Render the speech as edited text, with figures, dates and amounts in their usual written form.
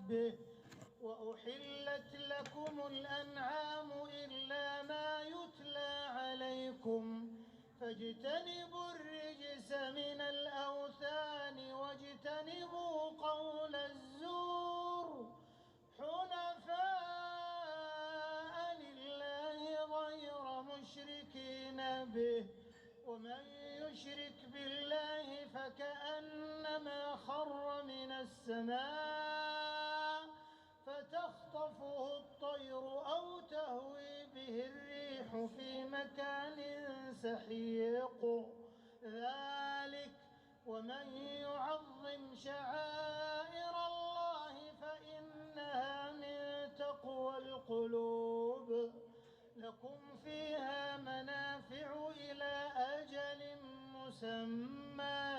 ربه وأحلت لكم الأنعام إلا ما يتلى عليكم فاجتنبوا الرجس من الأوثان واجتنبوا قول الزور حنفاء لله غير مشركين به ومن يشرك بالله فكأنما خر من السماء فتخطفه الطير أو تهوي به الريح في مكان سحيق ذلك ومن يعظم شعائر الله فإنها من تقوى القلوب لكم فيها منافع إلى أجل مسمى